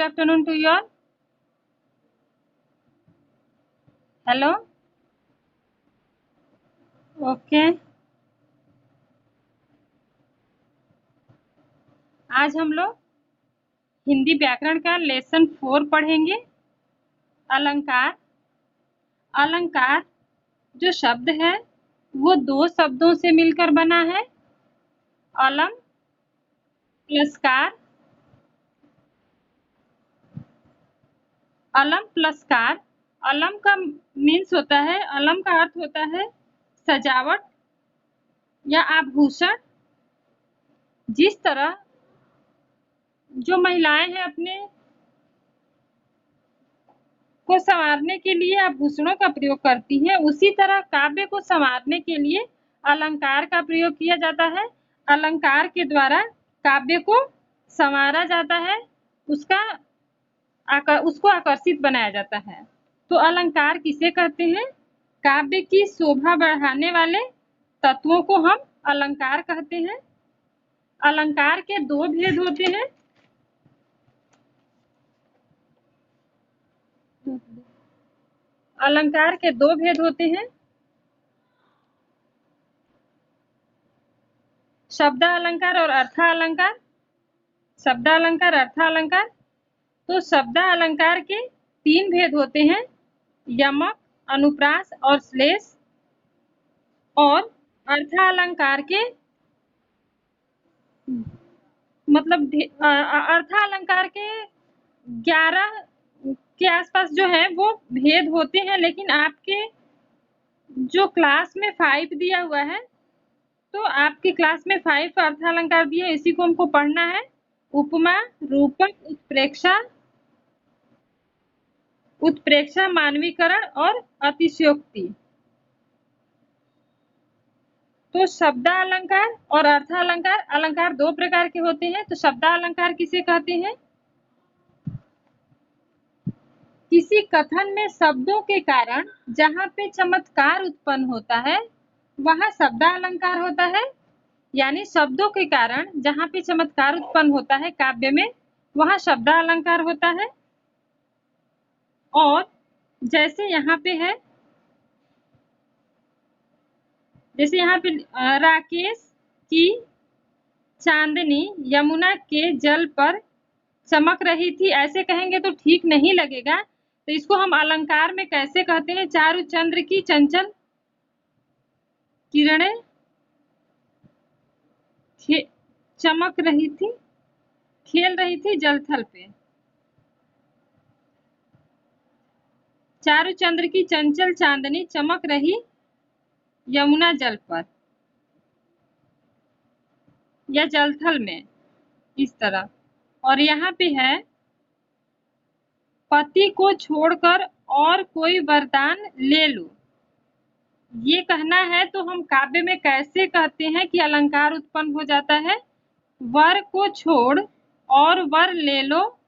good afternoon to you all. Hello. Okay. आज हम लोग हिंदी व्याकरण का लेसन 4 पढ़ेंगे। अलंकार। अलंकार जो शब्द है वो 2 शब्दों से मिलकर बना है, अलम प्लस कार। अलम प्लस कार। अलम का मीन्स होता है, अलम का अर्थ होता है सजावट या आभूषण। जिस तरह जो महिलाएं हैं अपने को संवारने के लिए आभूषणों का प्रयोग करती हैं, उसी तरह काव्य को संवारने के लिए अलंकार का प्रयोग किया जाता है। अलंकार के द्वारा काव्य को संवारा जाता है, उसको आकर्षित बनाया जाता है। तो अलंकार किसे कहते हैं? काव्य की शोभा बढ़ाने वाले तत्वों को हम अलंकार कहते हैं। अलंकार के 2 भेद होते हैं। अलंकार के 2 भेद होते हैं, शब्दालंकार और अर्थालंकार। शब्दालंकार, अर्थालंकार। तो शब्दालंकार के 3 भेद होते हैं, यमक, अनुप्रास और श्लेष। और अर्थालंकार के मतलब अर्थालंकार के 11 के आसपास जो है वो भेद होते हैं, लेकिन आपके जो क्लास में 5 दिया हुआ है, तो आपकी क्लास में 5 अर्थालंकार दिए हैं, इसी को हमको पढ़ना है। उपमा, रूपक, उत्प्रेक्षा, उत्प्रेक्षा, मानवीकरण और अतिशयोक्ति। तो शब्दालंकार और अर्थालंकार, अलंकार 2 प्रकार के होते हैं। तो शब्दालंकार किसे कहते हैं? किसी कथन में शब्दों के कारण जहाँ पे चमत्कार उत्पन्न होता है वहाँ शब्दालंकार होता है। यानी शब्दों के कारण जहाँ पे चमत्कार उत्पन्न होता है काव्य में, वहाँ शब्दालंकार होता है। और जैसे यहाँ पे है, जैसे यहाँ पे राकेश की चांदनी यमुना के जल पर चमक रही थी, ऐसे कहेंगे तो ठीक नहीं लगेगा। तो इसको हम अलंकार में कैसे कहते हैं? चारु चंद्र की चंचल किरणें चमक रही थी, खेल रही थी जलथल पे। चारु चंद्र की चंचल चांदनी चमक रही यमुना जल पर या जलथल में, इस तरह। और यहाँ पे है, पति को छोड़कर और कोई वरदान ले लो। ये कहना है तो हम काव्य में कैसे कहते हैं कि अलंकार उत्पन्न हो जाता है? वर को छोड़ और वर ले लो।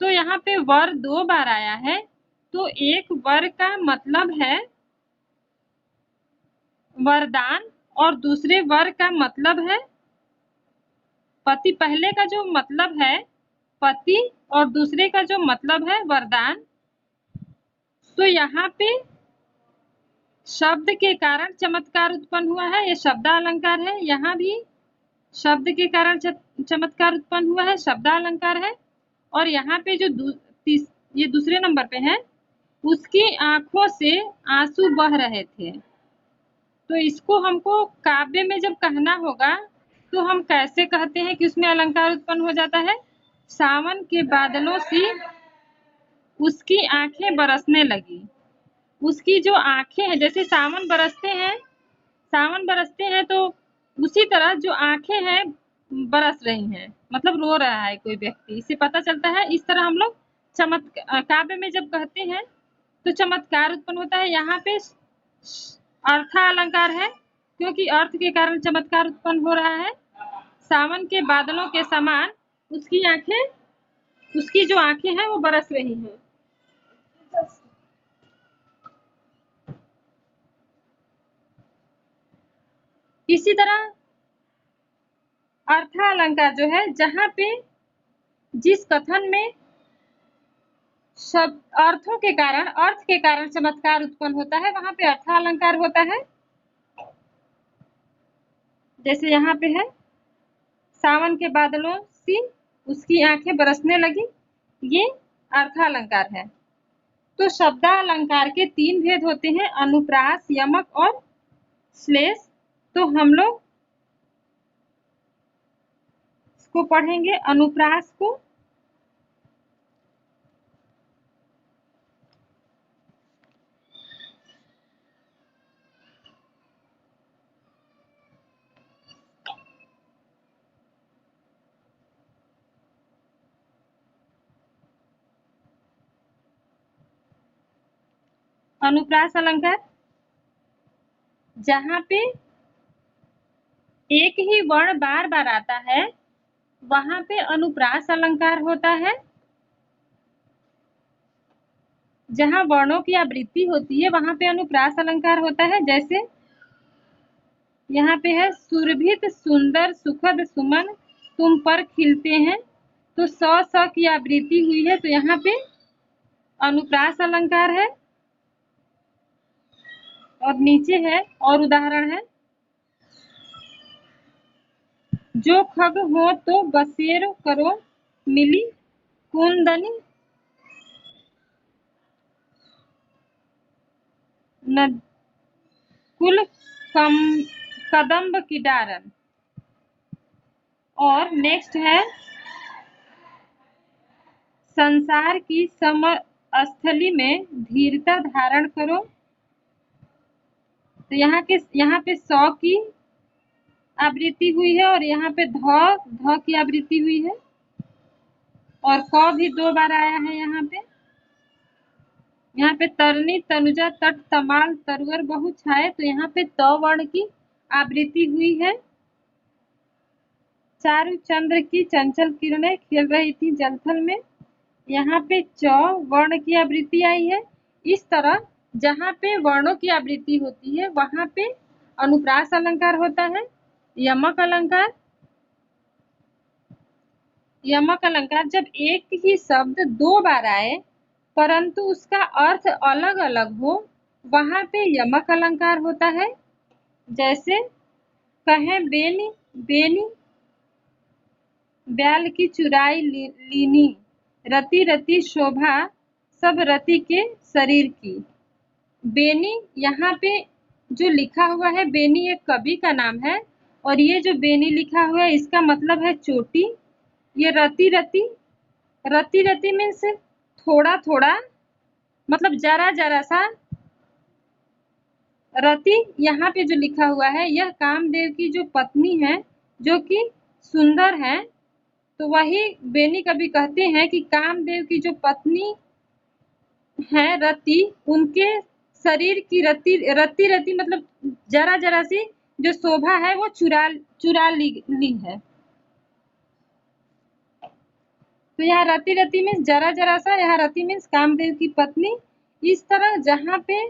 तो यहाँ पे वर 2 बार आया है, तो एक वर का मतलब है वरदान और दूसरे वर का मतलब है पति। पहले का जो मतलब है पति और दूसरे का जो मतलब है वरदान। तो यहाँ पे शब्द के कारण चमत्कार उत्पन्न हुआ है, ये शब्दालंकार है। यहाँ भी शब्द के कारण चमत्कार उत्पन्न हुआ है, शब्दालंकार है। और यहाँ पे जो ये दूसरे नंबर पे है, उसकी आंखों से आंसू बह रहे थे। तो इसको हमको काव्य में जब कहना होगा तो हम कैसे कहते हैं कि उसमें अलंकार उत्पन्न हो जाता है? सावन के बादलों से उसकी आंखें बरसने लगी। उसकी जो आंखें हैं, जैसे सावन बरसते हैं तो उसी तरह जो आंखें हैं बरस रही हैं, मतलब रो रहा है कोई व्यक्ति, इससे पता चलता है। इस तरह हम लोग काव्य में जब कहते हैं तो चमत्कार उत्पन्न होता है। यहाँ पे अर्थालंकार है क्योंकि अर्थ के कारण चमत्कार उत्पन्न हो रहा है। सावन के बादलों के समान उसकी जो आंखें हैं वो बरस रही हैं। इसी तरह अर्थालंकार जो है, जहाँ पे जिस कथन में शब्द अर्थों के कारण, अर्थ के कारण चमत्कार उत्पन्न होता है, वहां पे अर्थालंकार होता है। जैसे यहाँ पे है, सावन के बादलों सी उसकी आंखें बरसने लगी, ये अर्थालंकार है। तो शब्दालंकार के 3 भेद होते हैं, अनुप्रास, यमक और श्लेष। तो हम लोग इसको पढ़ेंगे, अनुप्रास को। अनुप्रास अलंकार, जहां पे एक ही वर्ण बार बार आता है वहां पे अनुप्रास अलंकार होता है। जहां वर्णों की आवृत्ति होती है वहां पे अनुप्रास अलंकार होता है। जैसे यहाँ पे है, सुरभित सुंदर सुखद सुमन तुम पर खिलते हैं, तो स की आवृत्ति हुई है, तो यहाँ पे अनुप्रास अलंकार है। और नीचे है और उदाहरण है, जो खग हो तो बसेर करो मिली कुंदनी नकुल कदम्ब की डारन। और नेक्स्ट है, संसार की समस्थली में धीरता धारण करो। तो यहाँ पे 100 की आवृत्ति हुई है और यहाँ पे ध की आवृत्ति हुई है, और क भी 2 बार आया है। यहाँ पे तरनी तनुजा तट तमाल तरवर बहु छाए, तो यहाँ पे त वर्ण की आवृत्ति हुई है। चारु चंद्र की चंचल किरणें खेल रही थी जलथल में, यहाँ पे च वर्ण की आवृत्ति आई है। इस तरह जहाँ पे वर्णों की आवृत्ति होती है वहां पे अनुप्रास अलंकार होता है। यमक अलंकार, यमक अलंकार जब एक ही शब्द 2 बार आए परंतु उसका अर्थ अलग अलग हो, वहां पे यमक अलंकार होता है। जैसे कहें बेनी बेनी ब्याल की चुराई लीनी, रति रति शोभा सब रति के शरीर की। बेनी, यहाँ पे जो लिखा हुआ है बेनी एक कवि का नाम है, और ये जो बेनी लिखा हुआ है इसका मतलब है चोटी। ये रति रति, रति रति मीन्स थोड़ा थोड़ा, मतलब जरा जरा सा। रति यहाँ पे जो लिखा हुआ है यह कामदेव की जो पत्नी है जो कि सुंदर है, तो वही बेनी कवि कहते हैं कि कामदेव की जो पत्नी है रति, उनके शरीर की रति रति रति मतलब जरा जरा सी जो शोभा है वो चुरा ली है। तो यहाँ रति रति मीन्स जरा जरा सा, यहाँ रति मीन्स कामदेव की पत्नी। इस तरह जहाँ पे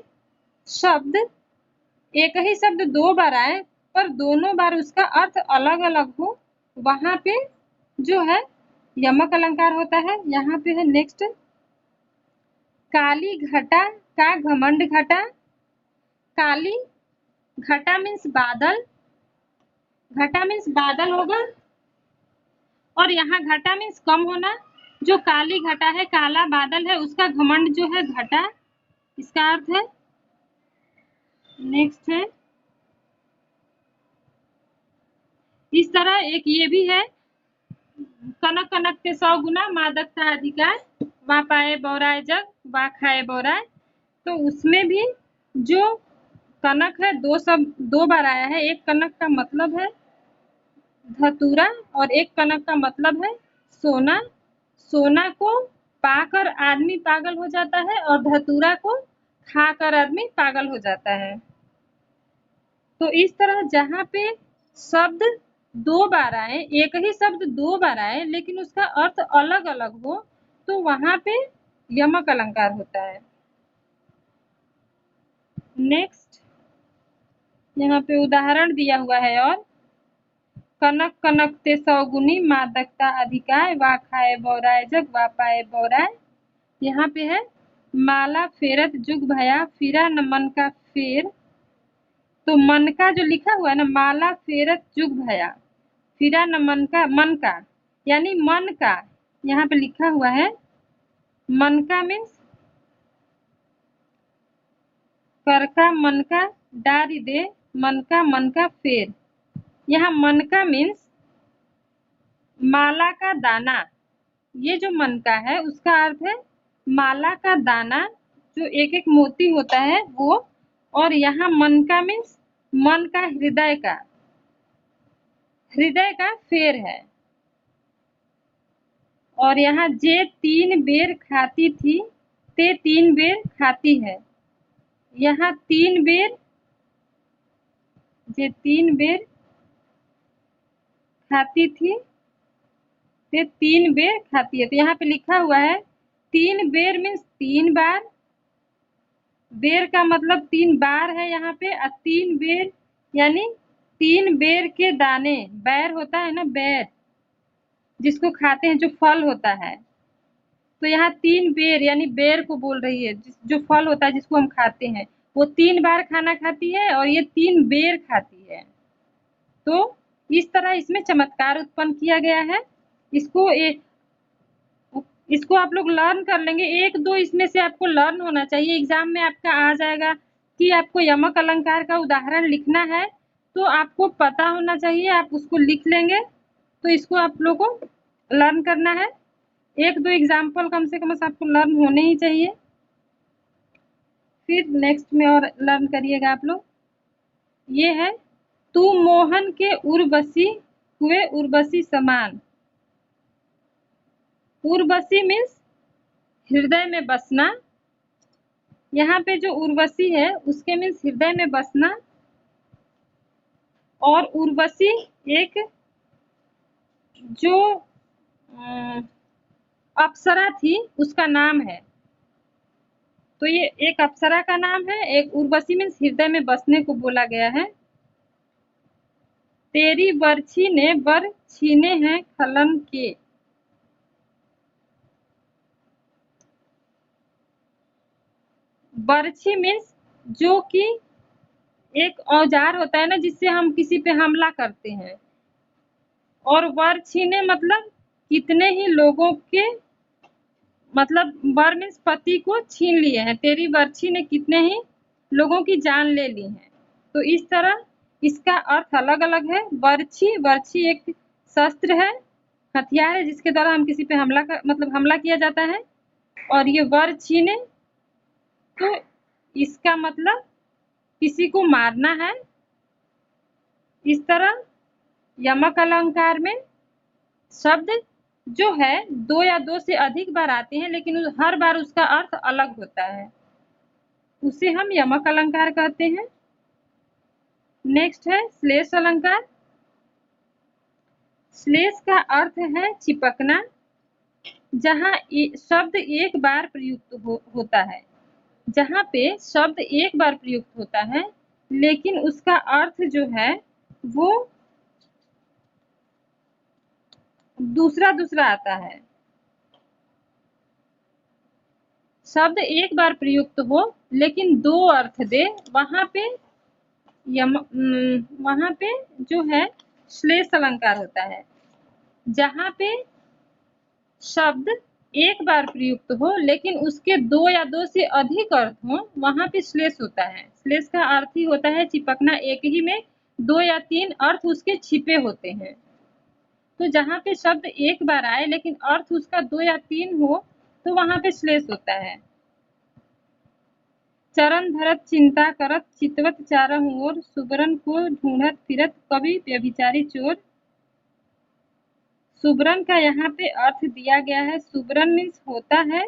शब्द एक ही शब्द 2 बार आए पर दोनों बार उसका अर्थ अलग अलग हो, वहां पे जो है यमक अलंकार होता है। यहाँ पे है नेक्स्ट, काली घटा का घमंड घटा। काली घटा मीन्स बादल, घटा मीन्स बादल होगा, और यहाँ घटा मीन्स कम होना। जो काली घटा है, काला बादल है, उसका घमंड जो है घटा, इसका अर्थ है। नेक्स्ट है, इस तरह एक ये भी है, कनक कनक ते 100 गुना मादकता अधिकार, वा पाए बौराए जग वा खाए बौराए। तो उसमें भी जो कनक है 2 बार आया है। एक कनक का मतलब है धतूरा और एक कनक का मतलब है सोना। सोना को पाकर आदमी पागल हो जाता है और धतूरा को खाकर आदमी पागल हो जाता है। तो इस तरह जहाँ पे शब्द 2 बार आए, एक ही शब्द 2 बार आए लेकिन उसका अर्थ अलग अलग हो, तो वहां पे यमक अलंकार होता है। नेक्स्ट यहाँ पे उदाहरण दिया हुआ है, और कनक कनक ते 100 गुनी मादकता अधिकाय, वा खाए बौराए जग वा पाए बौराए। यहाँ पे है माला फेरत जुग भया फिरा न मन का फेर। तो मन का जो लिखा हुआ है ना, माला फेरत जुग भया फिरा न मन का यानी मन का यहाँ पे लिखा हुआ है। मन का मीन्स कर का मन का डारी दे मन का फेर। यहाँ मन का मीन्स माला का दाना। ये जो मन का है उसका अर्थ है माला का दाना, जो एक एक मोती होता है वो। और यहाँ मन का मीन्स मन का हृदय का फेर है। और यहाँ जे 3 बेर खाती थी ते 3 बेर खाती है। यहाँ 3 बेर, जे 3 बेर खाती थी ते 3 बेर खाती है। तो यहाँ पे लिखा हुआ है 3 बेर मीन्स 3 बार। बेर का मतलब 3 बार है यहाँ पे। और 3 बेर यानी 3 बेर के दाने। बैर होता है ना, बैर जिसको खाते हैं, जो फल होता है। तो यहाँ 3 बेर यानी बेर को बोल रही है, जो फल होता है जिसको हम खाते हैं, वो 3 बार खाना खाती है और ये 3 बेर खाती है। तो इस तरह इसमें चमत्कार उत्पन्न किया गया है। इसको आप लोग लर्न कर लेंगे। 1-2 इसमें से आपको लर्न होना चाहिए। एग्जाम में आपका आ जाएगा कि आपको यमक अलंकार का उदाहरण लिखना है, तो आपको पता होना चाहिए, आप उसको लिख लेंगे। तो इसको आप लोगों को लर्न करना है। 1-2 एग्जाम्पल कम से कम आपको लर्न होने ही चाहिए। फिर नेक्स्ट में और लर्न करिएगा आप लोग। ये है तू मोहन के उर्वशी हुए उर्वशी समान। उर्वशी मीन्स हृदय में बसना। यहाँ पे जो उर्वशी है उसके मीन्स हृदय में बसना। और उर्वशी एक जो अप्सरा थी उसका नाम है। तो ये एक अप्सरा का नाम है। एक उर्वशी मीन्स हृदय में बसने को बोला गया है। तेरी बरछी ने बर छीने हैं खलन के। बरछी मीन्स जो कि एक औजार होता है ना, जिससे हम किसी पे हमला करते हैं। और वर छीने मतलब कितने ही लोगों के, मतलब वर मीन्स पति को छीन लिए हैं। तेरी बरछी ने कितने ही लोगों की जान ले ली है। तो इस तरह इसका अर्थ अलग अलग है। बरछी एक शस्त्र है, हथियार है, जिसके द्वारा हम किसी पे हमला किया जाता है। और ये वर छीने, तो इसका मतलब किसी को मारना है। इस तरह यमक अलंकार में शब्द जो है 2 या 2 से अधिक बार आते हैं, लेकिन हर बार उसका अर्थ अलग होता है, उसे हम यमक अलंकार कहते हैं। नेक्स्ट है श्लेष अलंकार। श्लेष का अर्थ है चिपकना, जहाँ शब्द एक बार प्रयुक्त होता है। जहाँ पे शब्द एक बार प्रयुक्त होता है लेकिन उसका अर्थ जो है वो दूसरा आता है। शब्द एक बार प्रयुक्त हो लेकिन 2 अर्थ दे, वहाँ पे जो है श्लेष अलंकार होता है। जहाँ पे शब्द एक बार प्रयुक्त हो लेकिन उसके 2 या 2 से अधिक अर्थ हो, वहाँ पे श्लेष होता है। श्लेष का अर्थ ही होता है चिपकना। एक ही में 2 या 3 अर्थ उसके छिपे होते हैं। तो जहाँ पे शब्द एक बार आए लेकिन अर्थ उसका 2 या 3 हो, तो वहाँ पे श्लेष होता है। चरण धरत चिंता करत चितवत चारहु ओर, सुबरन को ढूंढत फिरत कवि व्यभिचारी चोर। सुबरन का यहाँ पे अर्थ दिया गया है। सुबरन मीन्स होता है।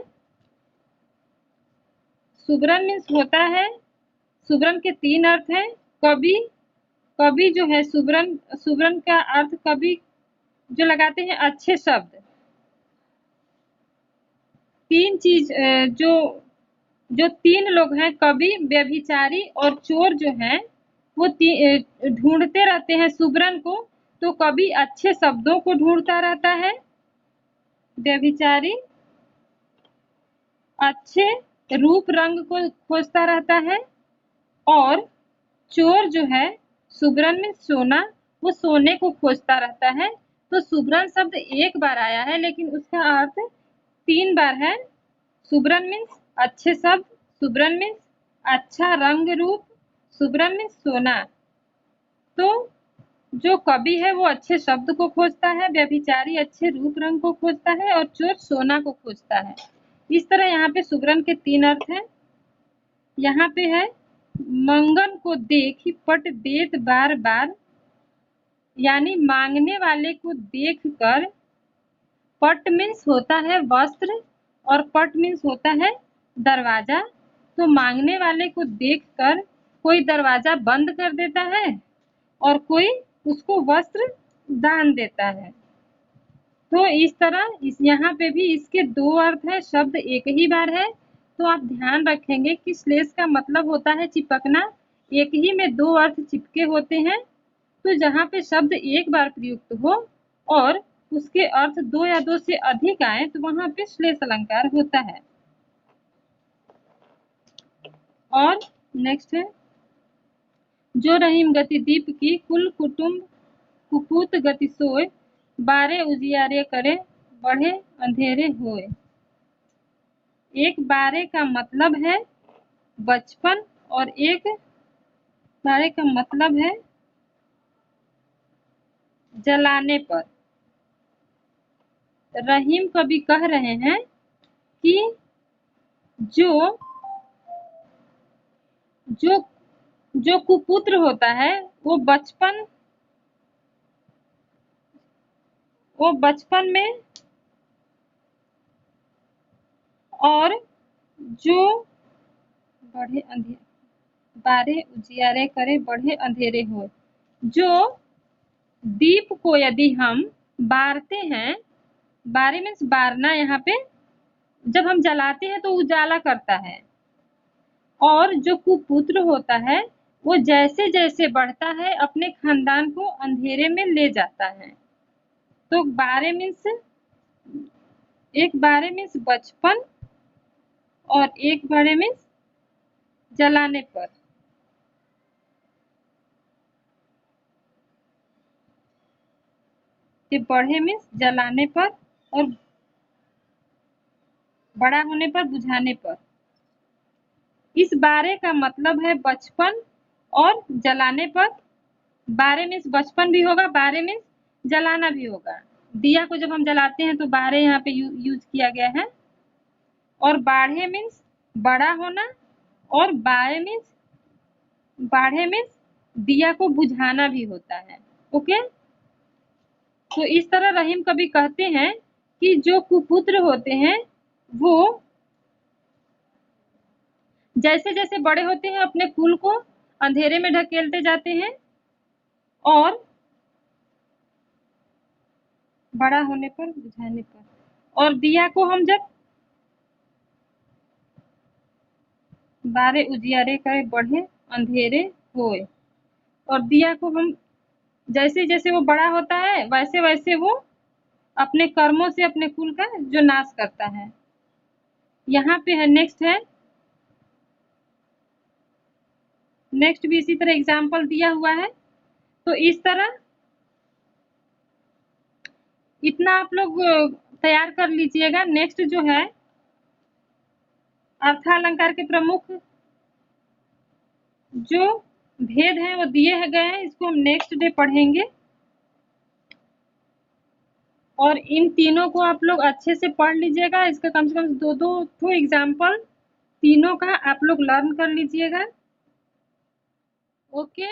सुबरन के 3 अर्थ हैं। कवि जो है सुबरन का अर्थ कवि जो लगाते हैं अच्छे शब्द। 3 चीज जो 3 लोग हैं, कवि, व्यभिचारी और चोर, जो हैं वो ढूंढते रहते हैं सुबरन को। तो कवि अच्छे शब्दों को ढूंढता रहता है, व्यभिचारी अच्छे रूप रंग को खोजता रहता है, और चोर जो है, सुबरन में सोना, वो सोने को खोजता रहता है। तो सुबरन शब्द एक बार आया है, लेकिन उसका अर्थ 3 बार है। सुबरन मीन्स अच्छे शब्द, सुबरन मीन्स अच्छा रंग रूप, सुबरन मीन्स सोना। तो जो कवि है वो अच्छे शब्द को खोजता है, व्यभिचारी अच्छे रूप रंग को खोजता है, और चोर सोना को खोजता है। इस तरह यहाँ पे सुबरन के 3 अर्थ हैं। यहाँ पे है मंगन को देखी पट देत बार बार, यानी मांगने वाले को देखकर। पट मीन्स होता है वस्त्र, और पट मीन्स होता है दरवाजा। तो मांगने वाले को देखकर कोई दरवाजा बंद कर देता है, और कोई उसको वस्त्र दान देता है। तो इस तरह यहाँ पे भी इसके 2 अर्थ है, शब्द एक ही बार है। तो आप ध्यान रखेंगे कि श्लेष का मतलब होता है चिपकना, एक ही में 2 अर्थ चिपके होते हैं। तो जहाँ पे शब्द एक बार प्रयुक्त हो और उसके अर्थ 2 या 2 से अधिक आए, तो वहां पे श्लेष अलंकार होता है। और नेक्स्ट है, जो रहीम गति दीप की कुल कुटुंब कुपूत गति सोए, बारे उजियारे करे बढ़े अंधेरे होए। एक बारे का मतलब है बचपन, और एक बारे का मतलब है जलाने पर। रहीम कवि कह रहे हैं कि जो जो जो कुपुत्र होता है वो बचपन में, और जो बढ़े अंधेरे, बारे उजियारे करे बढ़े अंधेरे हो। जो दीप को यदि हम बारते हैं, बारे मीन्स बारना, यहाँ पे जब हम जलाते हैं तो उजाला करता है। और जो कुपुत्र होता है वो जैसे जैसे बढ़ता है अपने खानदान को अंधेरे में ले जाता है। तो बारे मीन्स, एक बारे मीन्स बचपन, और एक बारे मीन्स जलाने पर। ये बढ़े मीन्स जलाने पर, और बड़ा होने पर बुझाने पर। इस बारे का मतलब है बचपन और जलाने पर। बारे मीन्स बचपन भी होगा, बारे मीन्स जलाना भी होगा। दिया को जब हम जलाते हैं तो बारे यहाँ पे यूज किया गया है। और बाढ़े मीन्स बड़ा होना, और बाढ़े मीन्स दिया को बुझाना भी होता है। ओके, तो इस तरह रहीम कवि कहते हैं कि जो कुपुत्र होते हैं वो जैसे जैसे बड़े होते हैं अपने कुल को अंधेरे में ढकेलते जाते हैं, और बड़ा होने पर बुझाने पर। और दिया को हम जब बारे उजियारे करे बढ़े अंधेरे होए, और दिया को हम जैसे जैसे वो बड़ा होता है वैसे वैसे वो अपने कर्मों से अपने कुल का जो नाश करता है। यहाँ पे है नेक्स्ट भी इसी तरह एग्जाम्पल दिया हुआ है। तो इस तरह इतना आप लोग तैयार कर लीजिएगा। नेक्स्ट जो है अर्थालंकार के प्रमुख जो भेद हैं वो दिए गए हैं, इसको हम नेक्स्ट डे पढ़ेंगे। और इन तीनों को आप लोग अच्छे से पढ़ लीजिएगा। इसका कम से कम 2-2 एग्जाम्पल तीनों का आप लोग लर्न कर लीजिएगा। ओके।